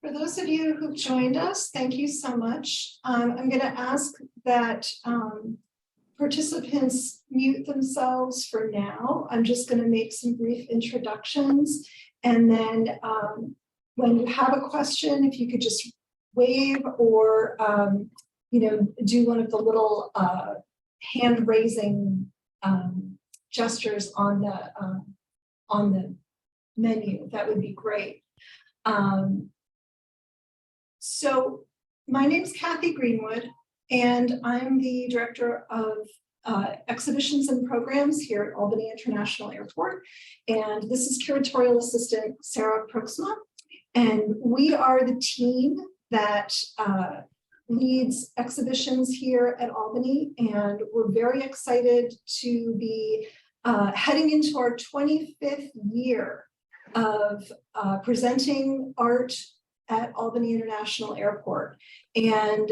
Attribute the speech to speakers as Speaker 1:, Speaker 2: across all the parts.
Speaker 1: For those of you who've joined us, thank you so much. I'm going to ask that participants mute themselves for now. I'm just going to make some brief introductions, and then when you have a question, if you could just wave or do one of the little hand raising gestures on the menu, that would be great. So my name's Kathy Greenwood, and I'm the director of exhibitions and programs here at Albany International Airport. And this is curatorial assistant Sarah Proxma. And we are the team that leads exhibitions here at Albany. And we're very excited to be heading into our 25th year of presenting art at Albany International Airport. And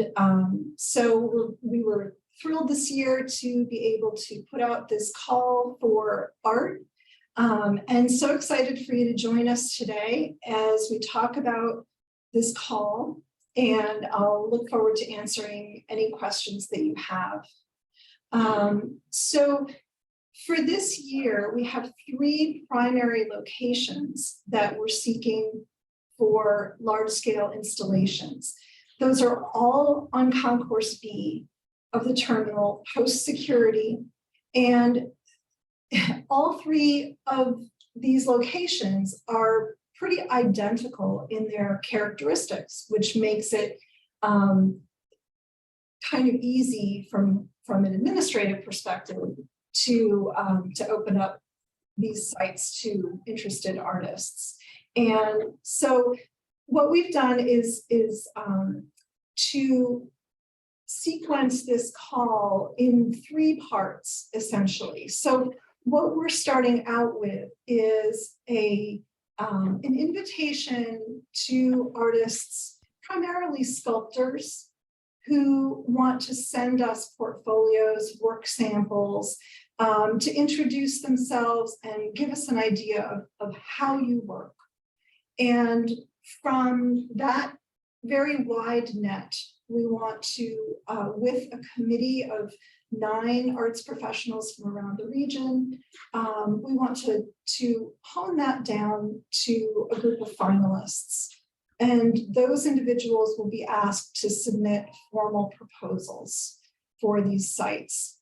Speaker 1: so we were thrilled this year to be able to put out this call for art. And so excited for you to join us today as we talk about this call. And I'll look forward to answering any questions that you have. So for this year, we have 3 primary locations that we're seeking for large-scale installations. Those are all on Concourse B of the terminal, post-security, and all 3 of these locations are pretty identical in their characteristics, which makes it kind of easy from an administrative perspective to open up these sites to interested artists. And so what we've done is to sequence this call in 3 parts, essentially. So what we're starting out with is an invitation to artists, primarily sculptors, who want to send us portfolios, work samples, to introduce themselves and give us an idea of how you work. And from that very wide net, we want to, with a committee of 9 arts professionals from around the region, we want to hone that down to a group of finalists. And those individuals will be asked to submit formal proposals for these sites.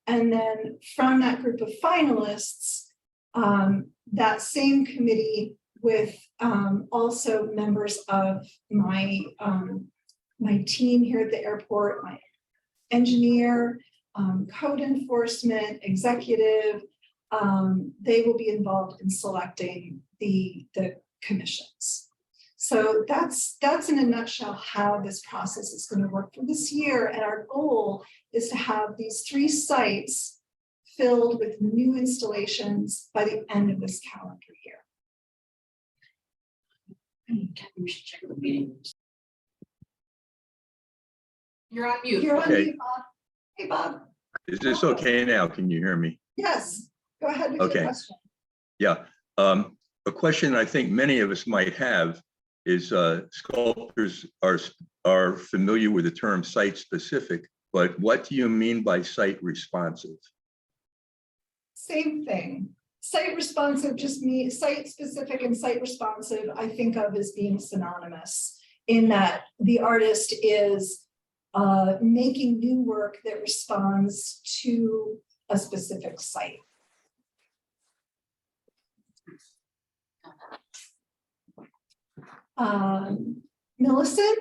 Speaker 1: And then from that group of finalists, that same committee with also members of my team here at the airport, my engineer, code enforcement, executive, they will be involved in selecting the commissions. So that's in a nutshell how this process is going to work for this year. And our goal is to have these 3 sites filled with new installations by the end of this calendar year.
Speaker 2: We should check the meeting. You're on mute.
Speaker 1: You're on
Speaker 3: Okay.
Speaker 1: mute, Bob. Hey, Bob.
Speaker 3: Is this okay now? Can you hear me?
Speaker 1: Yes, go ahead with
Speaker 3: Okay.
Speaker 1: your question.
Speaker 3: Yeah. A question I think many of us might have is sculptors are familiar with the term site specific, but what do you mean by site responsive?
Speaker 1: Same thing. Site responsive just means site specific and site responsive I think of as being synonymous, in that the artist is making new work that responds to a specific site. Millicent?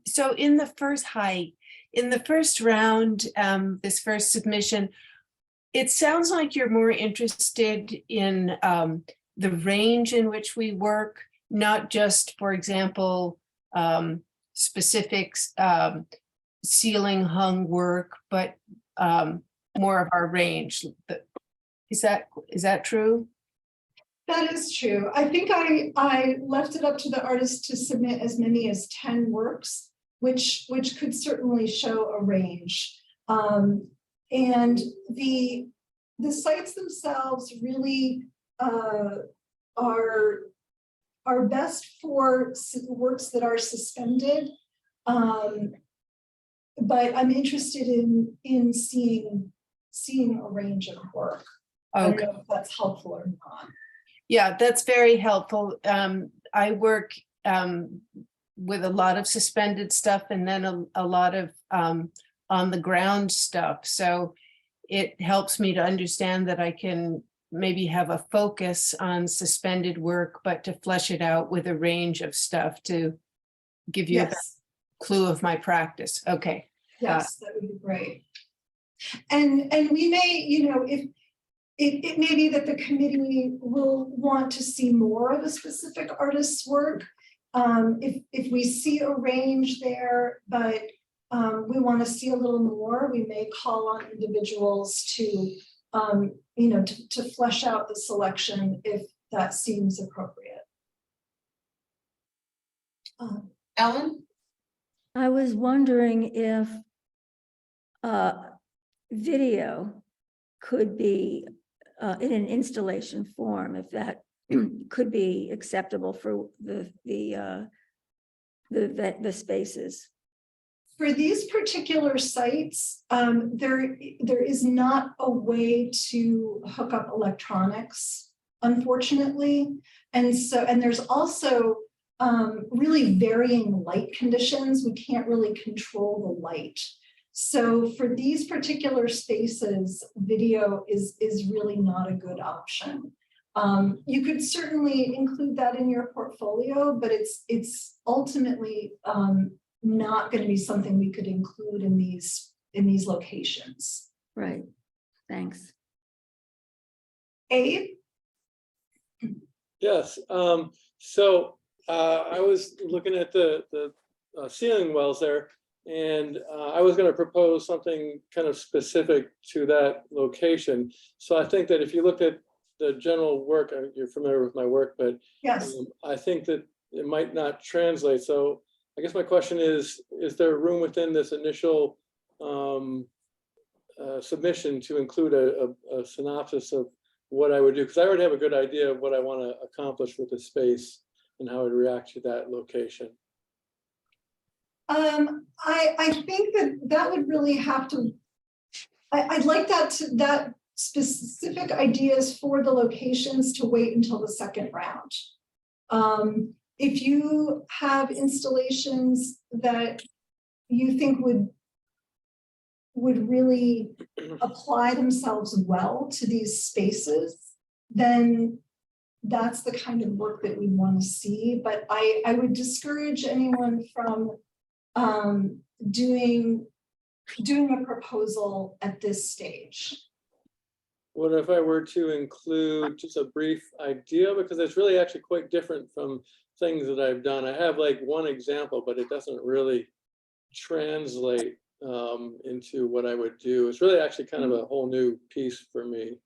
Speaker 4: So in the first round, this first submission, it sounds like you're more interested in the range in which we work, not just, for example, specifics, ceiling hung work, but more of our range. Is that true?
Speaker 1: That is true. I think I left it up to the artist to submit as many as 10 works, which could certainly show a range. And the sites themselves really are are best for works that are suspended. But I'm interested in seeing a range of work. I don't
Speaker 4: Okay.
Speaker 1: know if that's helpful or not.
Speaker 4: Yeah, that's very helpful. I work with a lot of suspended stuff and then a lot of on the ground stuff. So it helps me to understand that I can maybe have a focus on suspended work, but to flesh it out with a range of stuff to give you a
Speaker 1: Yes,
Speaker 4: clue of my practice. Okay.
Speaker 1: yes, that would be great. And we may, you know, if it may be that the committee will want to see more of a specific artist's work. If we see a range there, but we want to see a little more, we may call on individuals to, you know, to flesh out the selection if that seems appropriate.
Speaker 2: Ellen?
Speaker 5: I was wondering if video could be in an installation form, if that could be acceptable for the spaces.
Speaker 1: For these particular sites, there is not a way to hook up electronics, unfortunately. And there's also really varying light conditions. We can't really control the light. So for these particular spaces, video is really not a good option. You could certainly include that in your portfolio, but it's ultimately not going to be something we could include in these locations.
Speaker 5: Right. Thanks.
Speaker 1: Abe?
Speaker 6: Yes. So I was looking at the ceiling wells there, and I was going to propose something kind of specific to that location. So I think that if you look at the general work, you're familiar with my work, but
Speaker 1: Yes.
Speaker 6: I think that it might not translate. So I guess my question is there room within this initial submission to include a synopsis of what I would do? Because I already have a good idea of what I want to accomplish with the space and how I'd react to that location.
Speaker 1: I think that would really have to, I'd like that specific ideas for the locations to wait until the second round. If you have installations that you think would really apply themselves well to these spaces, then that's the kind of work that we want to see. But I would discourage anyone from doing a proposal at this stage.
Speaker 6: What if I were to include just a brief idea, because it's really actually quite different from things that I've done. I have like one example, but it doesn't really translate into what I would do. It's really actually kind of a whole new piece for me.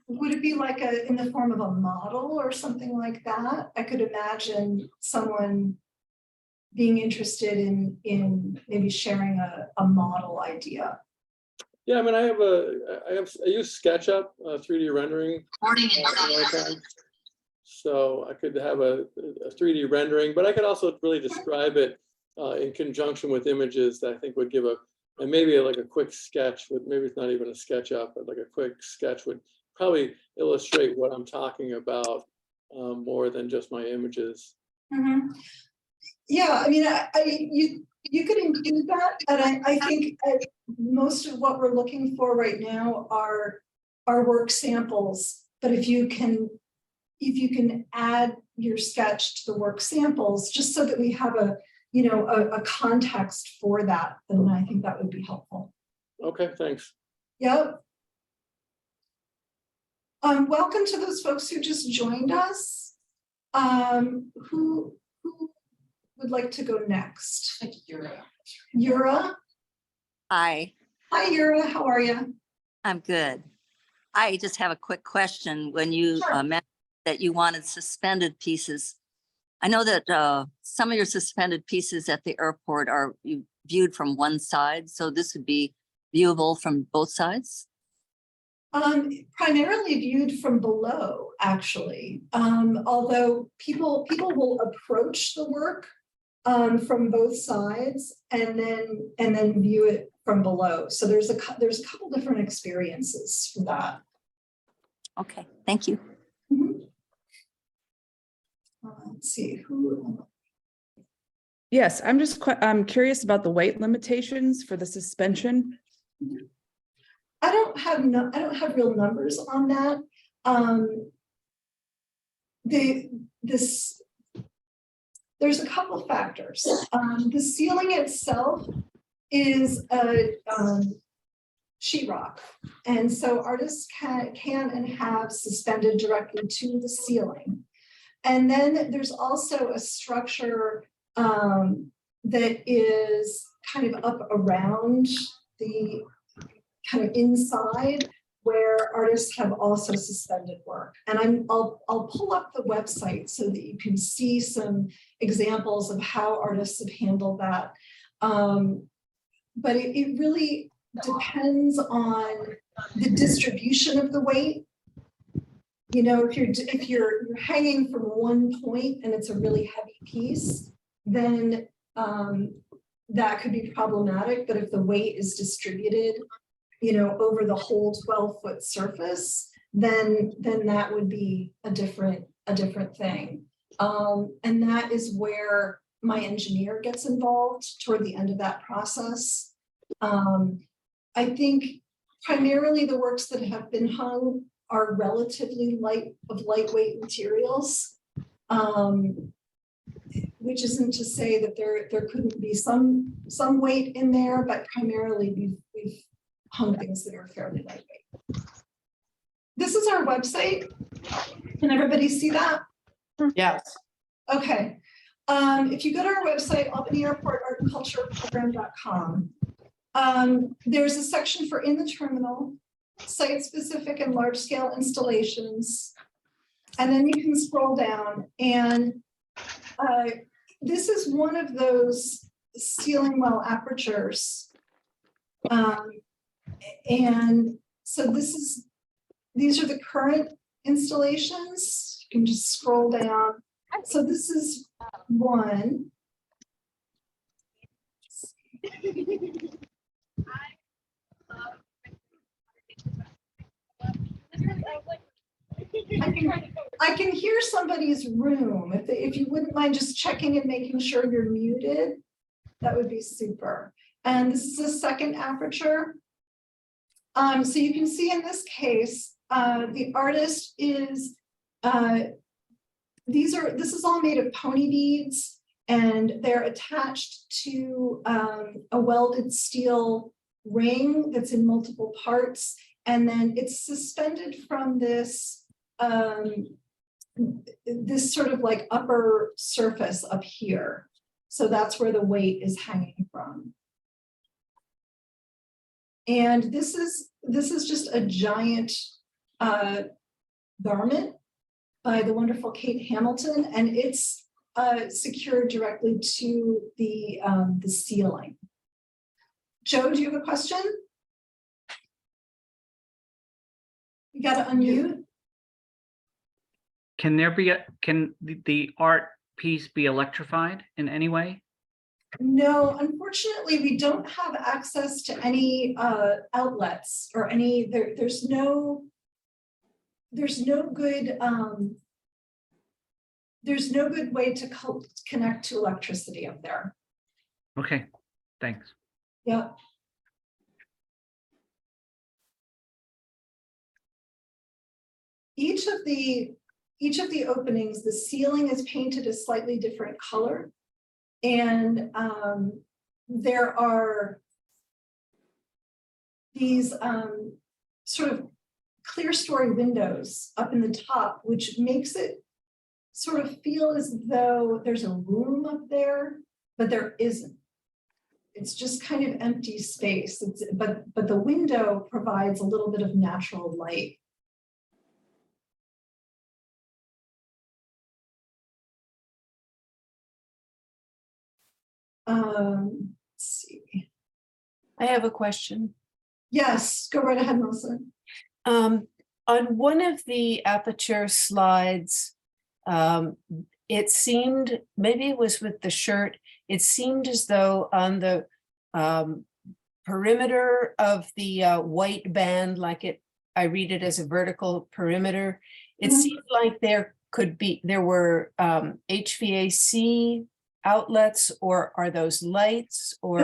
Speaker 1: Would it be like in the form of a model or something like that? I could imagine someone being interested in maybe sharing a model idea.
Speaker 6: Yeah, I mean, I use SketchUp, 3D rendering. So I could have a 3D rendering, but I could also really describe it in conjunction with images that I think would give and maybe like a quick sketch with, maybe it's not even a SketchUp, but like a quick sketch would probably illustrate what I'm talking about more than just my images.
Speaker 1: Mm-hmm. Yeah, I mean, you could include that, and I think most of what we're looking for right now are work samples. But if you can add your sketch to the work samples, just so that we have a context for that, then I think that would be helpful.
Speaker 6: Okay, thanks.
Speaker 1: Yep. Welcome to those folks who just joined us. Who would like to go next? Yura.
Speaker 7: Hi,
Speaker 1: Hi, Yura. How are you?
Speaker 7: I'm good. I just have a quick question. When you
Speaker 1: Sure.
Speaker 7: mentioned that you wanted suspended pieces, I know that some of your suspended pieces at the airport are viewed from one side, so this would be viewable from both sides?
Speaker 1: Primarily viewed from below, actually. Although people will approach the work from both sides and then view it from below. So there's a couple different experiences for that.
Speaker 7: Okay, thank you.
Speaker 1: Let's see who.
Speaker 8: Yes, I'm curious about the weight limitations for the suspension.
Speaker 1: I don't have real numbers on that. There's a couple factors. The ceiling itself is a sheetrock, and so artists can and have suspended directly to the ceiling. And then there's also a structure that is kind of up around the kind of inside, where artists have also suspended work. And I'll pull up the website so that you can see some examples of how artists have handled that. But it really depends on the distribution of the weight. You know, if you're hanging from one point and it's a really heavy piece, then that could be problematic. But if the weight is distributed, you know, over the whole 12-foot surface, then that would be a different thing. And that is where my engineer gets involved toward the end of that process. I think primarily the works that have been hung are relatively lightweight materials, which isn't to say that there couldn't be some weight in there, but primarily we've hung things that are fairly lightweight. This is our website. Can everybody see that?
Speaker 2: Yes.
Speaker 1: Okay. If you go to our website, Albany Airport Art and Culture Program.com, there's a section for in the terminal, site-specific and large-scale installations. And then you can scroll down, and this is one of those ceiling well apertures. And so these are the current installations. You can just scroll down. So this is one. I can hear somebody's room. If you wouldn't mind just checking and making sure you're muted, that would be super. And this is a second aperture. So you can see in this case, the artist is, this is all made of pony beads, and they're attached to a welded steel ring that's in multiple parts. And then it's suspended from this, this sort of like upper surface up here. So that's where the weight is hanging from. And this is just a giant garment by the wonderful Kate Hamilton, and it's secured directly to the ceiling. Joe, do you have a question? You got to unmute.
Speaker 9: Can the art piece be electrified in any way?
Speaker 1: No, unfortunately, we don't have access to any outlets or any. There's no good way to connect to electricity up there.
Speaker 9: Okay, thanks.
Speaker 1: Yeah. Each of the openings, the ceiling is painted a slightly different color. And there are these sort of clear story windows up in the top, which makes it sort of feel as though there's a room up there, but there isn't. It's just kind of empty space. But the window provides a little bit of natural light. Let's see.
Speaker 4: I have a question.
Speaker 1: Yes, go right ahead, Melissa.
Speaker 4: On one of the aperture slides, it seemed, maybe it was with the shirt, it seemed as though on the perimeter of the white band, I read it as a vertical perimeter, it
Speaker 1: Mhm.
Speaker 4: seemed like there were HVAC outlets, or are those lights, or?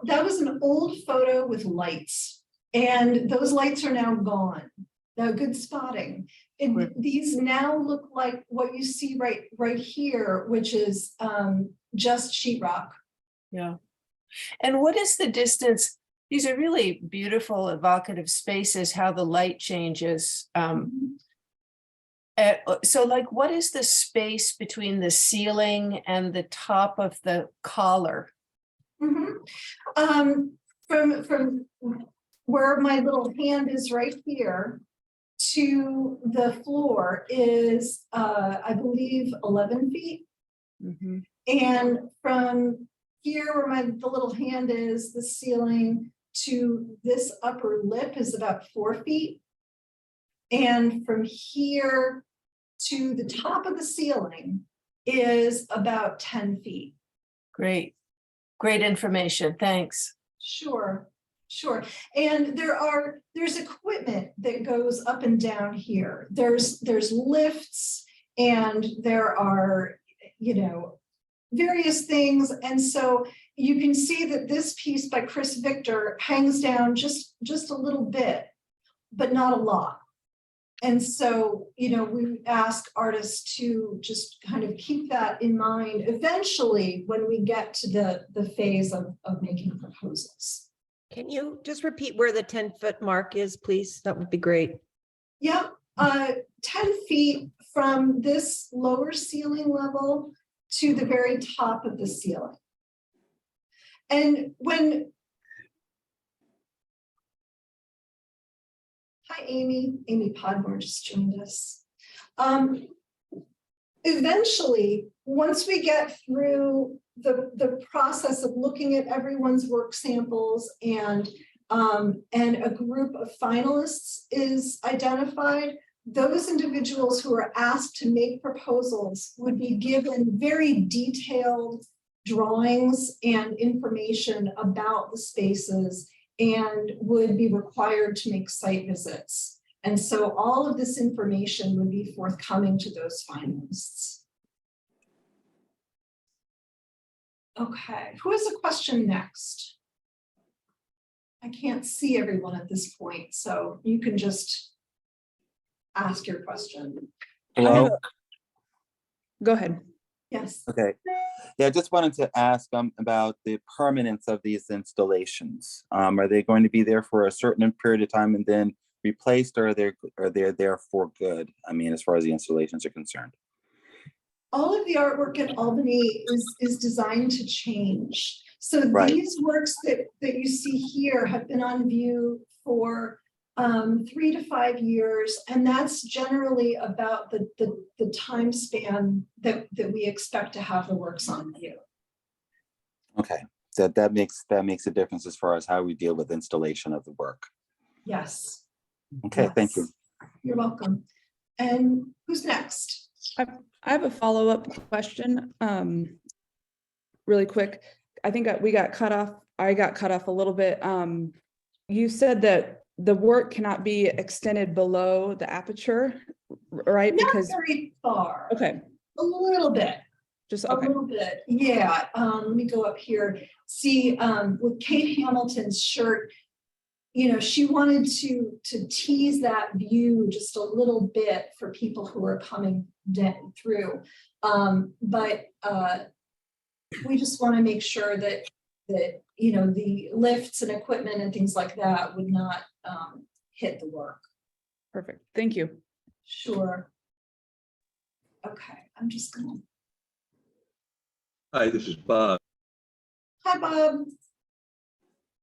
Speaker 1: That was an old photo with lights, and those lights are now gone. Now, good spotting.
Speaker 4: Right.
Speaker 1: These now look like what you see right here, which is just sheetrock.
Speaker 4: Yeah. And what is the distance? These are really beautiful, evocative spaces, how the light changes. So like, what is the space between the ceiling and the top of the collar?
Speaker 1: From where my little hand is right here to the floor is, I believe, 11 feet.
Speaker 4: Mhm.
Speaker 1: And from here where the little hand is, the ceiling to this upper lip is about 4 feet. And from here to the top of the ceiling is about 10 feet.
Speaker 4: Great, great information. Thanks.
Speaker 1: Sure. And there's equipment that goes up and down here. There's lifts, and there are, various things. And so you can see that this piece by Chris Victor hangs down just a little bit, but not a lot. And so, we ask artists to just kind of keep that in mind eventually when we get to the phase of making proposals.
Speaker 10: Can you just repeat where the 10-foot mark is, please? That would be great.
Speaker 1: Yeah, 10 feet from this lower ceiling level to the very top of the ceiling. And hi, Amy Podmore just joined us. Eventually, once we get through the process of looking at everyone's work samples and a group of finalists is identified, those individuals who are asked to make proposals would be given very detailed drawings and information about the spaces and would be required to make site visits. And so all of this information would be forthcoming to those finalists. Okay, who has a question next? I can't see everyone at this point, so you can just ask your question.
Speaker 11: Hello.
Speaker 8: Go ahead.
Speaker 1: Yes.
Speaker 11: Okay. Yeah, I just wanted to ask about the permanence of these installations. Are they going to be there for a certain period of time and then replaced, or are they there for good? I mean, as far as the installations are concerned.
Speaker 1: All of the artwork at Albany is designed to change. So
Speaker 11: Right.
Speaker 1: These works that you see here have been on view for 3 to 5 years, and that's generally about the time span that we expect to have the works on view.
Speaker 11: Okay, that makes a difference as far as how we deal with installation of the work.
Speaker 1: Yes.
Speaker 11: Okay,
Speaker 1: Yes.
Speaker 11: thank you.
Speaker 1: You're welcome. And who's next?
Speaker 8: I have a follow-up question, really quick. I think we got cut off. I got cut off a little bit. You said that the work cannot be extended below the aperture, right?
Speaker 1: Not
Speaker 8: Because
Speaker 1: very far.
Speaker 8: okay,
Speaker 1: A little bit.
Speaker 8: just
Speaker 1: A
Speaker 8: okay.
Speaker 1: little bit, yeah. Let me go up here. See, with Kate Hamilton's shirt, she wanted to tease that view just a little bit for people who are coming through. But we just want to make sure that the lifts and equipment and things like that would not hit the work.
Speaker 8: Perfect. Thank you.
Speaker 1: Sure. Okay, I'm just gonna.
Speaker 3: Hi, this is Bob.
Speaker 1: Hi, Bob.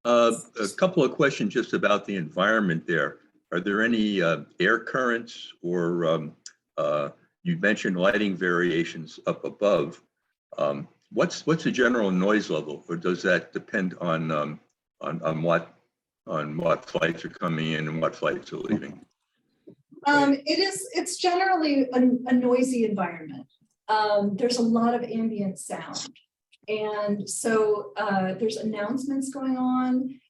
Speaker 3: A couple of questions just about the environment there. Are there any air currents, or you mentioned lighting variations up above? What's the general noise level, or does that depend on what flights are coming in and what flights are leaving?
Speaker 1: It's generally a noisy environment. There's a lot of ambient sound. And so there's announcements going on.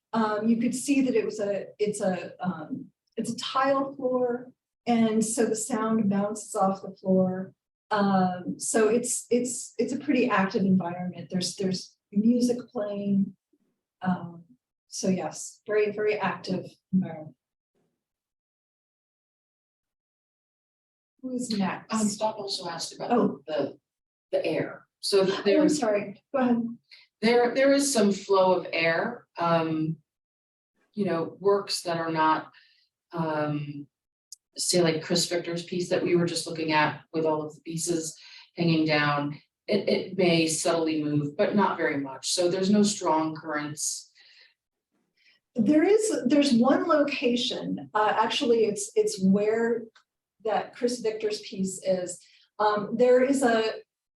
Speaker 1: You could see that it's a tile floor. And so the sound bounces off the floor. So it's a pretty active environment. There's music playing. So yes, very, very active environment. Who's next?
Speaker 2: Bob also asked about
Speaker 1: Oh.
Speaker 2: the air. So
Speaker 1: Oh, I'm
Speaker 2: there's,
Speaker 1: sorry, go ahead.
Speaker 2: there is some flow of air, you know, works that are not, say like Chris Victor's piece that we were just looking at with all of the pieces hanging down. It may subtly move, but not very much. So there's no strong currents.
Speaker 1: There's one location, actually it's where that Chris Victor's piece is.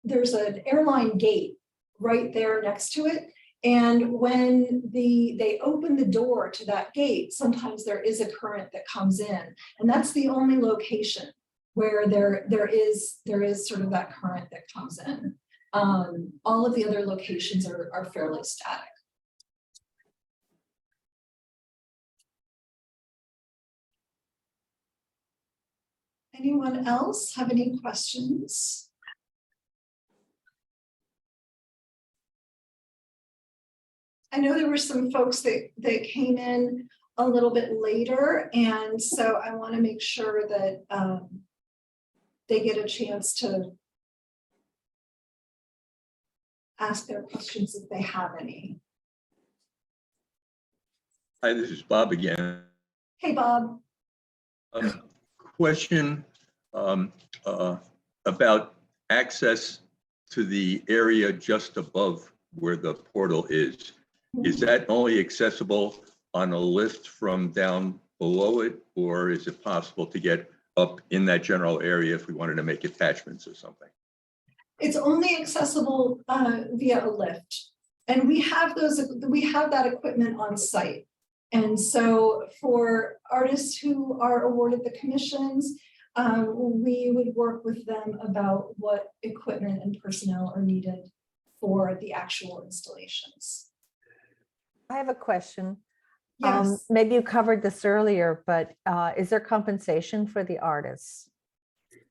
Speaker 1: There's an airline gate right there next to it. And when they open the door to that gate, sometimes there is a current that comes in. And that's the only location where there is sort of that current that comes in. All of the other locations are fairly static. Anyone else have any questions? I know there were some folks that came in a little bit later, and so I want to make sure that they get a chance to ask their questions if they have any.
Speaker 3: Hi, this is Bob again.
Speaker 1: Hey, Bob.
Speaker 3: Question about access to the area just above where the portal is. Is that only accessible on a lift from down below it, or is it possible to get up in that general area if we wanted to make attachments or something?
Speaker 1: It's only accessible via a lift, and we have that equipment on site. And so for artists who are awarded the commissions, we would work with them about what equipment and personnel are needed for the actual installations.
Speaker 10: I have a question.
Speaker 1: Yes.
Speaker 10: Maybe you covered this earlier, but is there compensation for the artists?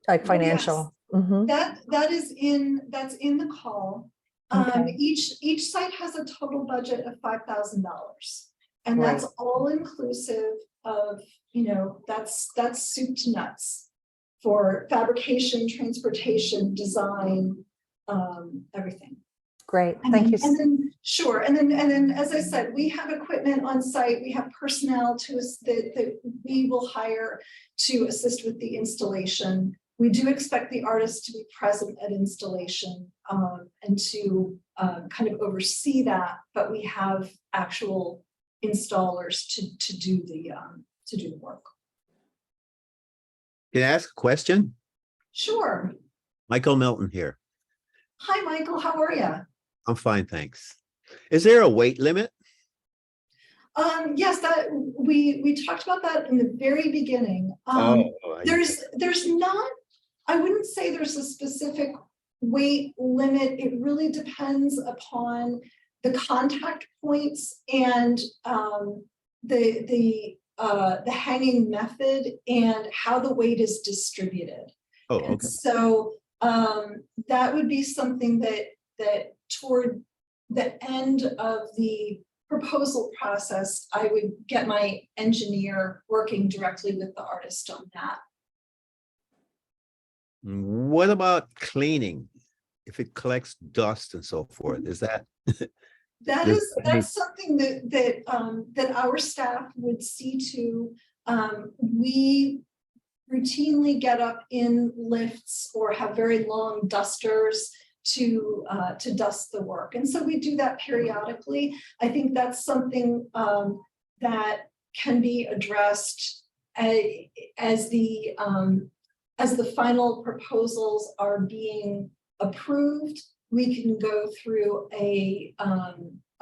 Speaker 10: Like financial? Mhm.
Speaker 1: That's in the call.
Speaker 10: Okay.
Speaker 1: Each site has a total budget of $5,000. And
Speaker 10: Right.
Speaker 1: that's all inclusive of, that's soup to nuts for fabrication, transportation, design, everything.
Speaker 10: Great,
Speaker 1: And
Speaker 10: thank
Speaker 1: then-
Speaker 10: you.
Speaker 1: And then, sure, and then, as I said, we have equipment on site, we have personnel that we will hire to assist with the installation. We do expect the artist to be present at installation and to kind of oversee that, but we have actual installers to do the work.
Speaker 12: Can I ask a question?
Speaker 1: Sure.
Speaker 12: Michael Milton here.
Speaker 1: Hi, Michael, how are you?
Speaker 12: I'm fine, thanks. Is there a weight limit?
Speaker 1: Yes, that we talked about that in the very beginning. There's not, I wouldn't say there's a specific weight limit. It really depends upon the contact points and the hanging method and how the weight is distributed.
Speaker 12: Oh,
Speaker 1: And
Speaker 12: okay.
Speaker 1: so that would be something that toward the end of the proposal process, I would get my engineer working directly with the artist on that.
Speaker 12: What about cleaning? If it collects dust and so forth, is that?
Speaker 1: That's something that our staff would see to. We routinely get up in lifts or have very long dusters to dust the work, and so we do that periodically. I think that's something that can be addressed as the final proposals are being approved. We can go through a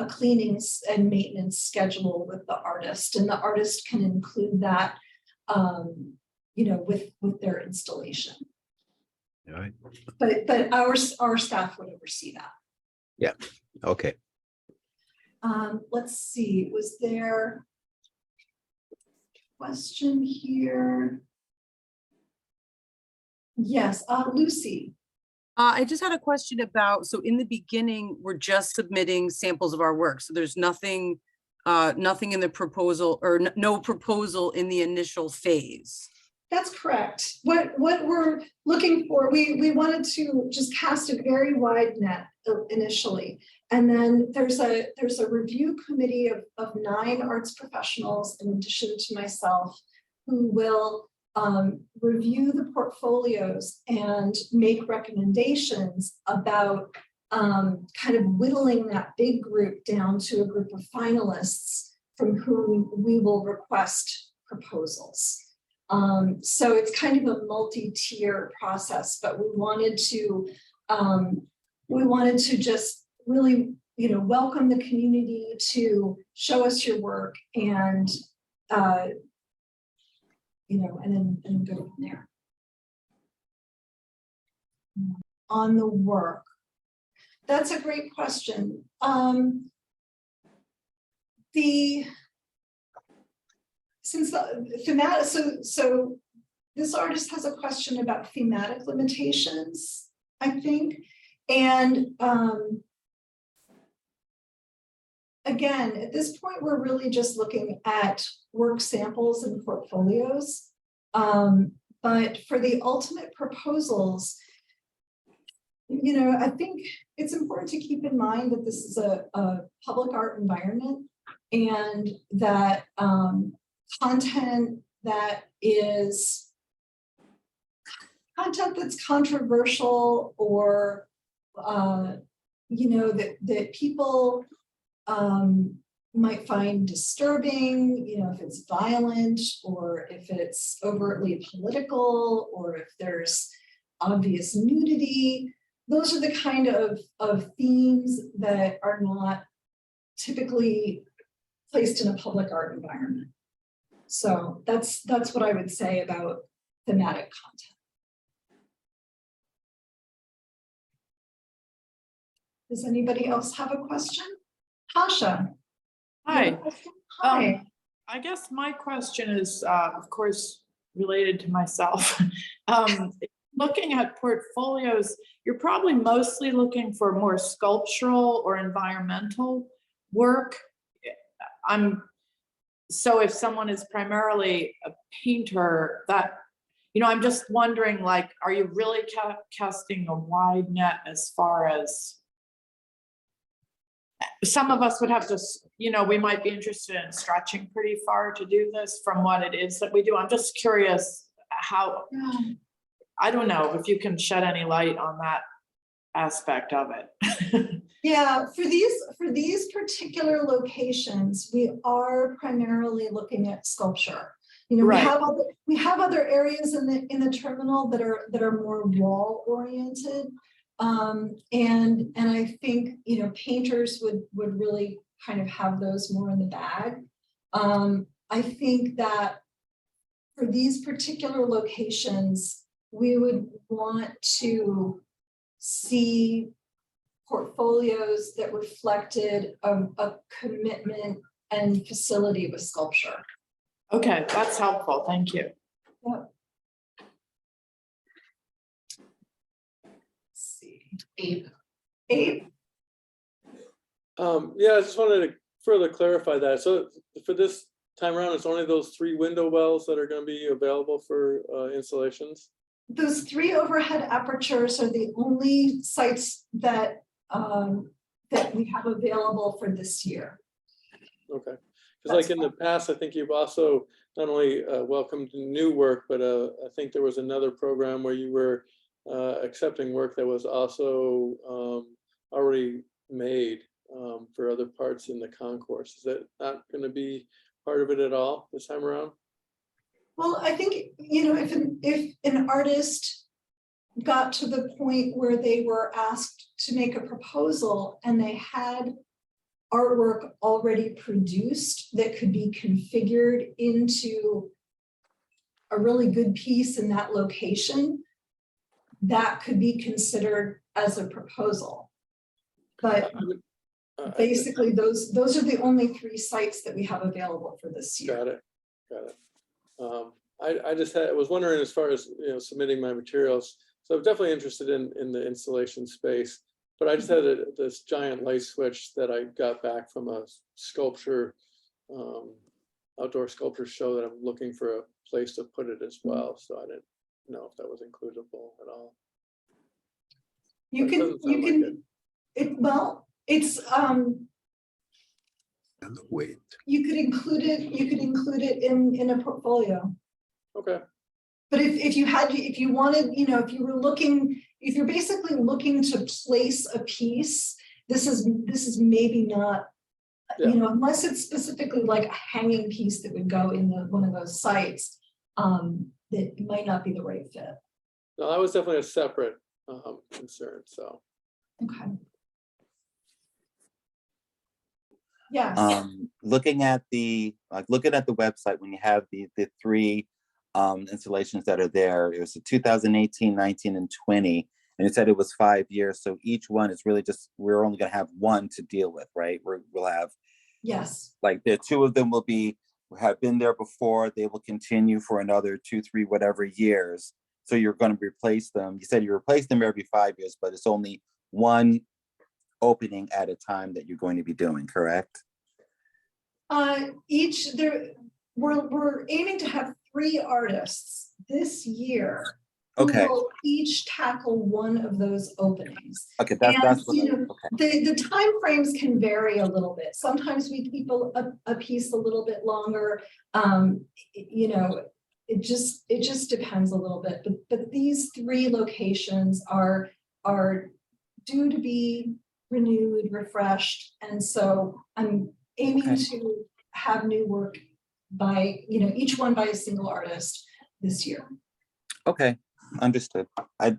Speaker 1: cleaning and maintenance schedule with the artist, and the artist can include that with their installation.
Speaker 12: All right,
Speaker 1: But our staff would oversee that.
Speaker 12: okay.
Speaker 1: Let's see, was there a question here? Yes, Lucy.
Speaker 13: I just had a question about, so in the beginning, we're just submitting samples of our work. So there's nothing, nothing in the proposal or no proposal in the initial phase.
Speaker 1: That's correct. What we're looking for, we wanted to just cast a very wide net initially. And then there's a review committee of 9 arts professionals in addition to myself who will review the portfolios and make recommendations about kind of whittling that big group down to a group of finalists from whom we will request proposals. So it's kind of a multi-tier process, but we wanted to just really, welcome the community to show us your work and, and then go from there. On the work, that's a great question. Since the thematic, so this artist has a question about thematic limitations, I think. And again, at this point, we're really just looking at work samples and portfolios. But for the ultimate proposals, I think it's important to keep in mind that this is a public art environment and that content that's controversial or that people might find disturbing, if it's violent or if it's overtly political or if there's obvious nudity. Those are the kind of themes that are not typically placed in a public art environment. So that's what I would say about thematic content. Does anybody else have a question? Tasha.
Speaker 14: Hi.
Speaker 1: Hi.
Speaker 14: I guess my question is, of course, related to myself. Looking at portfolios, you're probably mostly looking for more sculptural or environmental work. So if someone is primarily a painter, I'm just wondering, are you really casting a wide net as far as some of us would have to, we might be interested in stretching pretty far to do this from what it is that we do. I'm just curious how, I don't know if you can shed any light on that aspect of it.
Speaker 1: Yeah, for these particular locations, we are primarily looking at sculpture.
Speaker 14: Right.
Speaker 1: we have other areas in the terminal that are more wall oriented. And I think, painters would really kind of have those more in the bag. I think that for these particular locations, we would want to see portfolios that reflected a commitment and facility with sculpture.
Speaker 14: Okay, that's helpful. Thank you.
Speaker 1: Yep.
Speaker 2: Abe.
Speaker 1: Abe?
Speaker 6: Yeah, I just wanted to further clarify that. So for this time around, it's only those 3 window wells that are going to be available for installations?
Speaker 1: Those 3 overhead apertures are the only sites that that we have available for this year.
Speaker 6: Okay, because like in the past, I think you've also not only welcomed new work, but I think there was another program where you were accepting work that was also already made for other parts in the concourse. Is that not going to be part of it at all this time around?
Speaker 1: Well, I think, if an artist got to the point where they were asked to make a proposal and they had artwork already produced that could be configured into a really good piece in that location, that could be considered as a proposal. But basically, those are the only 3 sites that we have available for this year.
Speaker 6: Got it. I just was wondering, as far as, submitting my materials, so I'm definitely interested in the installation space, but I just had this giant light switch that I got back from a sculpture, outdoor sculpture show that I'm looking for a place to put it as well. So I didn't know if that was includable at all.
Speaker 1: You
Speaker 6: But it
Speaker 1: can,
Speaker 6: doesn't sound like it.
Speaker 1: well, it's,
Speaker 12: And wait.
Speaker 1: you could include it in a portfolio.
Speaker 6: Okay.
Speaker 1: But if you wanted, if you're basically looking to place a piece, this is maybe not, unless it's specifically like a hanging piece that would go in one of those sites, that might not be the right fit.
Speaker 6: No, that was definitely a separate concern, so.
Speaker 1: Okay. Yes.
Speaker 11: Looking at the website, when you have the 3 installations that are there, it was 2018, 19, and 20, and it said it was 5 years. So each one is really just, we're only going to have one to deal with, right? We'll have,
Speaker 1: Yes.
Speaker 11: like, the 2 of them have been there before. They will continue for another 2, 3, whatever years. So you're going to replace them. You said you replace them every 5 years, but it's only one opening at a time that you're going to be doing, correct?
Speaker 1: We're aiming to have 3 artists this year.
Speaker 11: Okay.
Speaker 1: Who will each tackle one of those openings.
Speaker 11: Okay, that's what okay.
Speaker 1: The time frames can vary a little bit. Sometimes we keep a piece a little bit longer. It just depends a little bit. But these 3 locations are due to be renewed, refreshed, and so I'm aiming to have new work by each one by a single artist this year.
Speaker 11: Okay, understood. I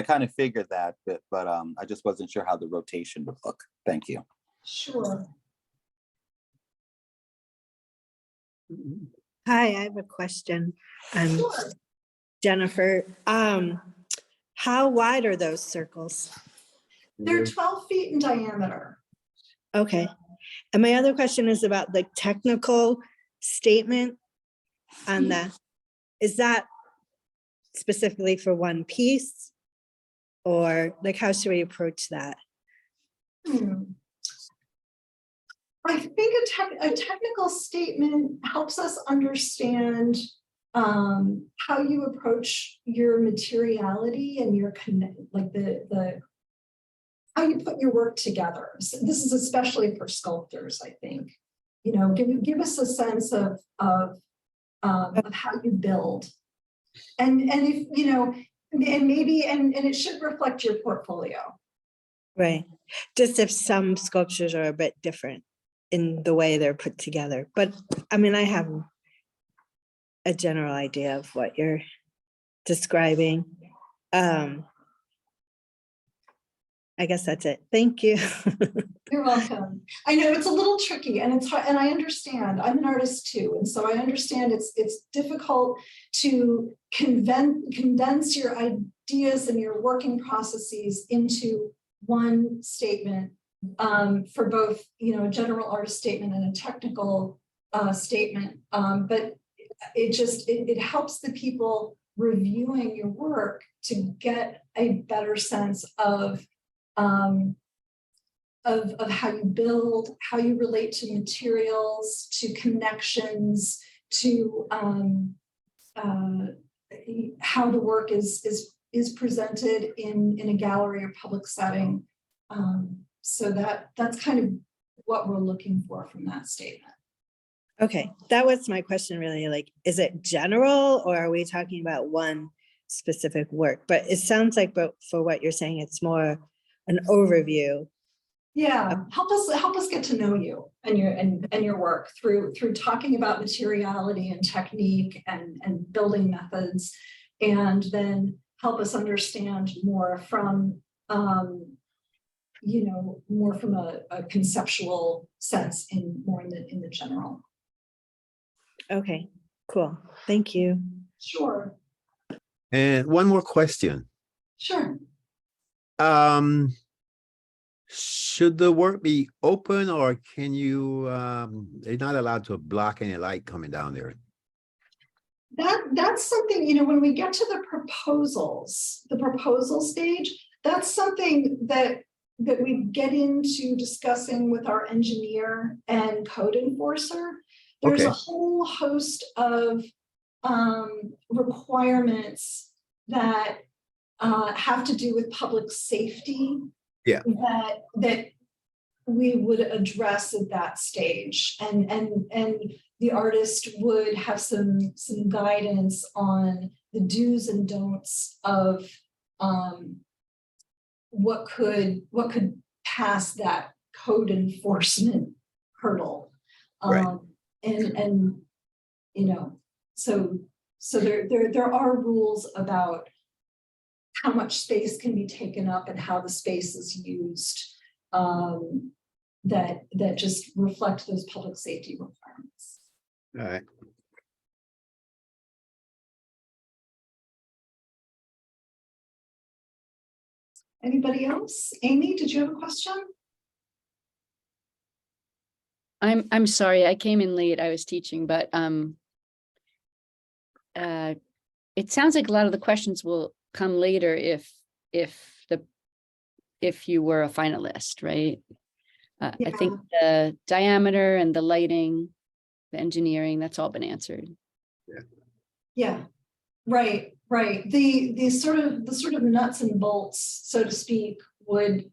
Speaker 11: kind of figured that, but I just wasn't sure how the rotation would look. Thank you.
Speaker 1: Sure.
Speaker 15: Hi, I have a question.
Speaker 1: Sure.
Speaker 15: Jennifer. How wide are those circles?
Speaker 1: They're 12 feet in diameter.
Speaker 15: Okay. And my other question is about the technical statement on is that specifically for one piece? Or like, how should we approach that?
Speaker 1: I think a technical statement helps us understand how you approach your materiality and your how you put your work together. So this is especially for sculptors, I think. Give us a sense of how you build, and if and maybe and it should reflect your portfolio.
Speaker 15: Right. Just if some sculptures are a bit different in the way they're put together, but I mean, I have a general idea of what you're describing. I guess that's it. Thank you.
Speaker 1: You're welcome. I know it's a little tricky and it's hard, and I understand. I'm an artist too, and so I understand it's difficult to condense your ideas and your working processes into one statement for both, a general artist statement and a technical statement. But it helps the people reviewing your work to get a better sense of how you build, how you relate to materials, to connections, to how the work is presented in a gallery or public setting. So that's kind of what we're looking for from that statement.
Speaker 15: Okay, that was my question really, like, is it general or are we talking about one specific work? But it sounds like, but for what you're saying, it's more an overview.
Speaker 1: Yeah, help us get to know you and your work through talking about materiality and technique and building methods, and then help us understand more from more from a conceptual sense in the general.
Speaker 15: Okay, cool. Thank you.
Speaker 1: Sure,
Speaker 12: And one more question.
Speaker 1: sure.
Speaker 12: Should the work be open or can you, they're not allowed to block any light coming down there?
Speaker 1: That's something, you know, when we get to the proposal stage, that's something that we get into discussing with our engineer and code enforcer. There's a
Speaker 12: Okay.
Speaker 1: whole host of requirements that have to do with public safety.
Speaker 12: Yeah.
Speaker 1: That we would address at that stage, and the artist would have some guidance on the do's and don'ts of what could pass that code enforcement hurdle.
Speaker 12: Right.
Speaker 1: And you know, so there are rules about how much space can be taken up and how the space is used, that just reflect those public safety requirements.
Speaker 12: All right.
Speaker 1: Anybody else? Amy, did you have a question?
Speaker 16: I'm sorry, I came in late. I was teaching, but it sounds like a lot of the questions will come later if you were a finalist, right? I think the diameter and the lighting, the engineering, that's all been answered.
Speaker 1: Yeah, right. The sort of nuts and bolts, so to speak, would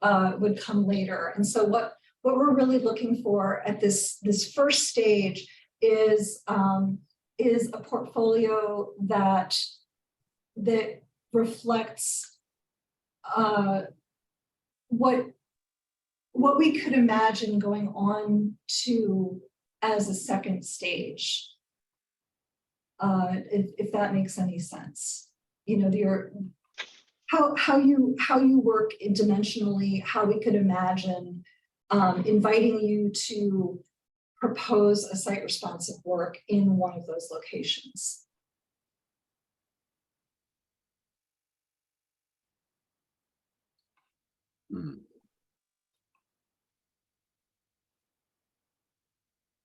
Speaker 1: come later. And so what we're really looking for at this first stage is a portfolio that reflects what we could imagine going on to as a second stage, if that makes any sense. You know, how you work dimensionally, how we could imagine inviting you to propose a site responsive work in one of those locations.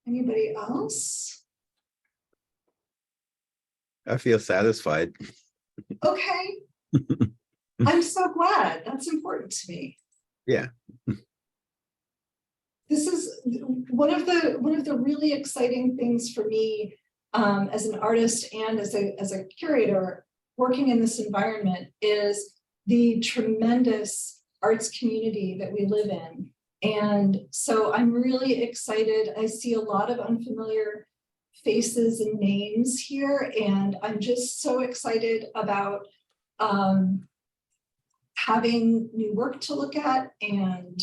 Speaker 1: Anybody else?
Speaker 12: I feel satisfied.
Speaker 1: Okay. I'm so glad. That's important to me.
Speaker 12: Yeah.
Speaker 1: This is one of the really exciting things for me as an artist and as a curator working in this environment is the tremendous arts community that we live in. And so I'm really excited. I see a lot of unfamiliar faces and names here, and I'm just so excited about having new work to look at and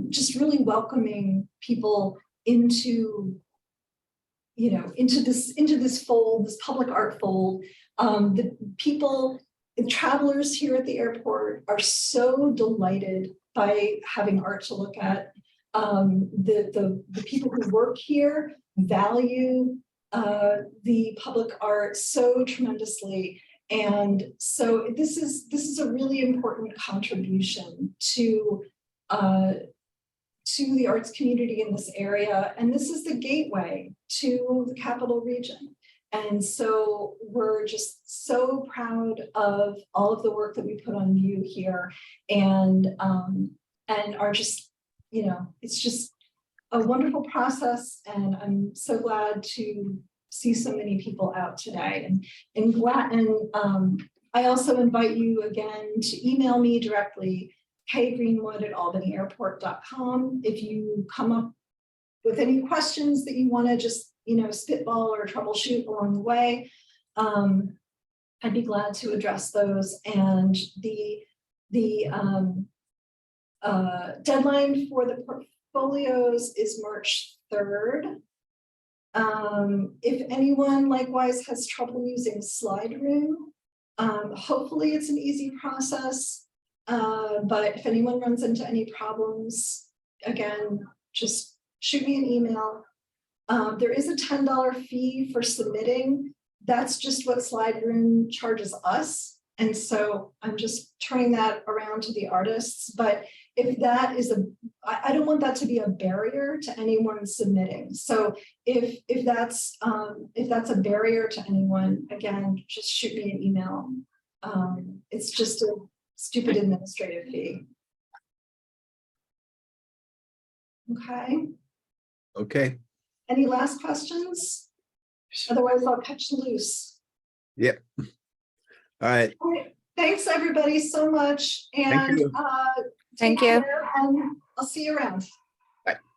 Speaker 1: just really welcoming people into, you know, into this fold, this public art fold. The people, the travelers here at the airport are so delighted by having art to look at. The people who work here value the public art so tremendously. And so this is a really important contribution to the arts community in this area. And this is the gateway to the capital region. And so we're just so proud of all of the work that we put on view here, and are just, you know, it's just a wonderful process. And I'm so glad to see so many people out today, and glad, and I also invite you again to email me directly, kgreenwood@albany-airport.com, if you come up with any questions that you want to just, you know, spitball or troubleshoot along the way. I'd be glad to address those. And the deadline for the portfolios is March 3rd. If anyone likewise has trouble using SlideRoom, hopefully it's an easy process. But if anyone runs into any problems, again, just shoot me an email. There is a $10 fee for submitting, that's just what Slideroom charges us. And so I'm just turning that around to the artists, but if that is I don't want that to be a barrier to anyone submitting. So if that's a barrier to anyone, again, just shoot me an email. It's just a stupid administrative fee. Okay,
Speaker 12: Okay,
Speaker 1: any last questions? Otherwise I'll cut you loose.
Speaker 12: yep. All right,
Speaker 1: All right, thanks everybody so much, and
Speaker 12: you.
Speaker 1: take care, and I'll see you around.